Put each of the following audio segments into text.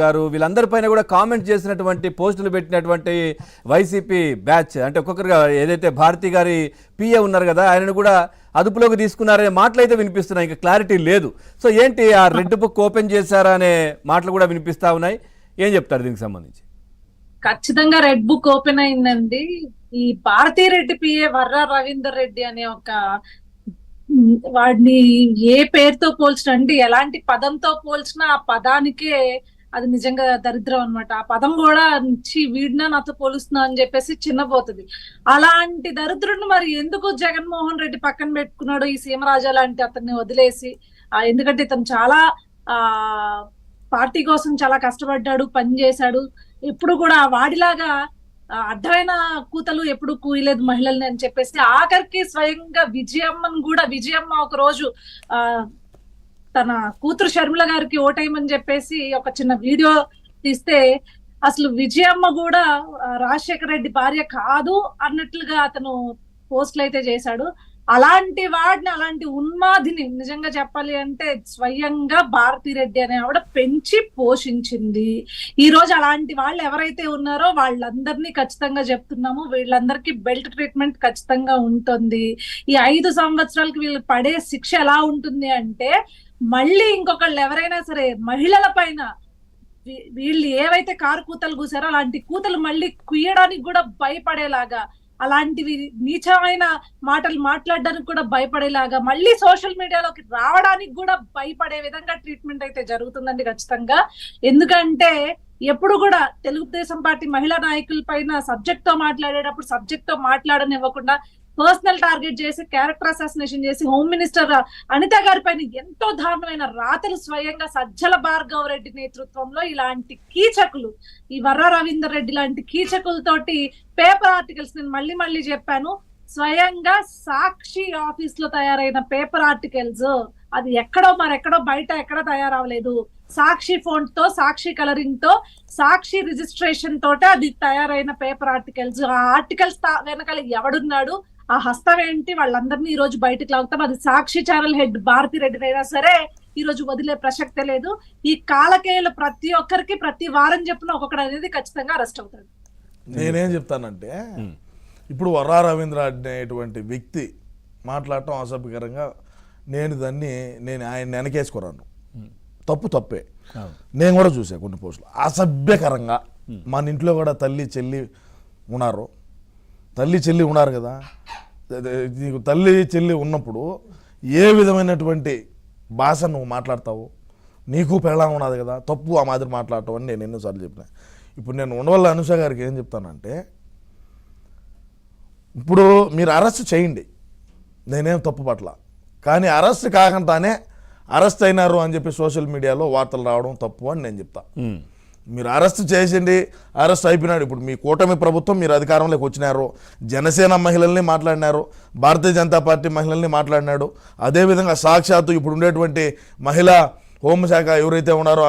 గారు వీళ్ళందరిపైన కూడా కామెంట్ చేసినటువంటి పోస్టులు పెట్టినటువంటి వైసీపీ బ్యాచ్ అంటే ఒక్కొక్కరుగా ఏదైతే భారతి గారి పిఏ ఉన్నారు కదా ఆయనను కూడా అదుపులోకి తీసుకున్నారనే మాటలు అయితే వినిపిస్తున్నాయి. ఇంకా క్లారిటీ లేదు. సో ఏంటి ఆ రెడ్ బుక్ ఓపెన్ చేశారా అనే మాటలు కూడా వినిపిస్తా ఉన్నాయి. ఏం చెప్తారు దీనికి సంబంధించి? ఖచ్చితంగా రెడ్ బుక్ ఓపెన్ అయిందండి. ఈ భారతీ రెడ్డి పిఏ వర్రా రవీందర్ రెడ్డి అనే ఒక వాడిని ఏ పేరుతో పోల్చిన అంటే ఎలాంటి పదంతో పోల్చినా ఆ పదానికే అది నిజంగా దరిద్రం అనమాట. ఆ పదం కూడా వీడినా నాతో పోలుస్తున్నా అని చెప్పేసి చిన్నపోతుంది. అలాంటి దరిద్రుడిని మరి ఎందుకు జగన్మోహన్ రెడ్డి పక్కన పెట్టుకున్నాడు ఈ సీమరాజా లాంటి అతన్ని వదిలేసి? ఎందుకంటే ఇతను చాలా పార్టీ కోసం చాలా కష్టపడ్డాడు, పని చేశాడు. ఎప్పుడు కూడా వాడిలాగా అడ్డమైన కూతలు ఎప్పుడు కూయలేదు మహిళల్ని అని చెప్పేసి ఆఖరికి స్వయంగా విజయమ్మ ఒక రోజు తన కూతురు షర్మిల గారికి ఓటేయమని చెప్పేసి ఒక చిన్న వీడియో తీస్తే అసలు విజయమ్మ కూడా రాజశేఖర రెడ్డి భార్య కాదు అన్నట్లుగా అతను పోస్టులు అయితే చేశాడు. అలాంటి వాడిని, అలాంటి ఉన్మాదిని నిజంగా చెప్పాలి అంటే స్వయంగా భారతీ రెడ్డి అనే ఆవిడ పెంచి పోషించింది. ఈ రోజు అలాంటి వాళ్ళు ఎవరైతే ఉన్నారో వాళ్ళందరినీ ఖచ్చితంగా చెప్తున్నాము, వీళ్ళందరికీ బెల్ట్ ట్రీట్మెంట్ ఖచ్చితంగా ఉంటుంది. ఈ 5 సంవత్సరాలకి వీళ్ళు పడే శిక్ష ఎలా ఉంటుంది అంటే మళ్ళీ ఇంకొకళ్ళు ఎవరైనా సరే మహిళల పైన వీళ్ళు ఏవైతే కారు కూతలు కూసారో అలాంటి కూతలు మళ్ళీ కుయ్యడానికి కూడా భయపడేలాగా, అలాంటివి నీచమైన మాటలు మాట్లాడడానికి కూడా భయపడేలాగా, మళ్ళీ సోషల్ మీడియాలోకి రావడానికి కూడా భయపడే విధంగా ట్రీట్మెంట్ అయితే జరుగుతుందండి ఖచ్చితంగా. ఎందుకంటే ఎప్పుడు కూడా తెలుగుదేశం పార్టీ మహిళా నాయకుల పైన సబ్జెక్ట్ తో మాట్లాడేటప్పుడు సబ్జెక్ట్ తో మాట్లాడనివ్వకుండా పర్సనల్ టార్గెట్ చేసి క్యారెక్టర్ అసాసినేషన్ చేసి హోమ్ మినిస్టర్ అనిత గారి పైన ఎంతో దారుణమైన రాతలు స్వయంగా సజ్జల భార్గవ్ రెడ్డి నేతృత్వంలో ఇలాంటి కీచకులు, ఈ వర్రా రవీందర్ రెడ్డి లాంటి కీచకులతోటి పేపర్ ఆర్టికల్స్, నేను మళ్ళీ చెప్పాను, స్వయంగా సాక్షి ఆఫీస్ లో తయారైన పేపర్ ఆర్టికల్స్, అది మరెక్కడో బయట ఎక్కడ తయారవలేదు. సాక్షి ఫోంట్ తో, సాక్షి కలరింగ్ తో, సాక్షి రిజిస్ట్రేషన్ తోటే అది తయారైన పేపర్ ఆర్టికల్స్. ఆ ఆర్టికల్స్ వెనకాల ఎవడున్నాడు, ఆ హస్తం ఏంటి, వాళ్ళందరినీ ఈ రోజు బయటకు లాగుతాం. అది సాక్షి ఛానల్ హెడ్ భారతీ రెడ్డి అయినా సరే ఈ రోజు వదిలే ప్రసక్తే లేదు. ఈ కాలకేయులు ప్రతి ఒక్కరికి ప్రతి వారం చెప్పిన ఒక్కొక్కడు అనేది ఖచ్చితంగా అరెస్ట్ అవుతాడు. నేనేం చెప్తానంటే ఇప్పుడు వర్రా రవీంద్ర అనేటువంటి వ్యక్తి మాట్లాడటం అసభ్యకరంగా, నేను ఆయన వెనకేసుకున్నాను. తప్పే. నేను కూడా చూసా కొన్ని పోస్టులు అసభ్యకరంగా. మన ఇంట్లో కూడా తల్లి చెల్లి ఉన్నారు కదా. నీకు తల్లి చెల్లి ఉన్నప్పుడు ఏ విధమైనటువంటి భాష నువ్వు మాట్లాడతావు? నీకు పెళ్ళాం ఉన్నది కదా, తప్పు ఆ మాదిరి మాట్లాడటం అని నేను ఎన్నోసార్లు చెప్పిన. ఇప్పుడు నేను ఉండవల్ల అనుష గారికి ఏం చెప్తానంటే, ఇప్పుడు మీరు అరెస్ట్ చేయండి, నేనేం తప్పు పట్ల, కానీ అరెస్ట్ కాకుండానే అరెస్ట్ అయినారు అని చెప్పి సోషల్ మీడియాలో వార్తలు రావడం తప్పు అని నేను చెప్తా. మీరు అరెస్ట్ చేసిండి, అరెస్ట్ అయిపోయినాడు. ఇప్పుడు మీ కూటమి ప్రభుత్వం, మీరు అధికారంలోకి వచ్చినారు, జనసేన మహిళల్ని మాట్లాడినారు, భారతీయ జనతా పార్టీ మహిళల్ని మాట్లాడినాడు. అదేవిధంగా సాక్షాత్తు ఇప్పుడు ఉండేటువంటి మహిళా హోంశాఖ ఎవరైతే ఉన్నారో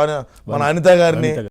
మన అనిత గారిని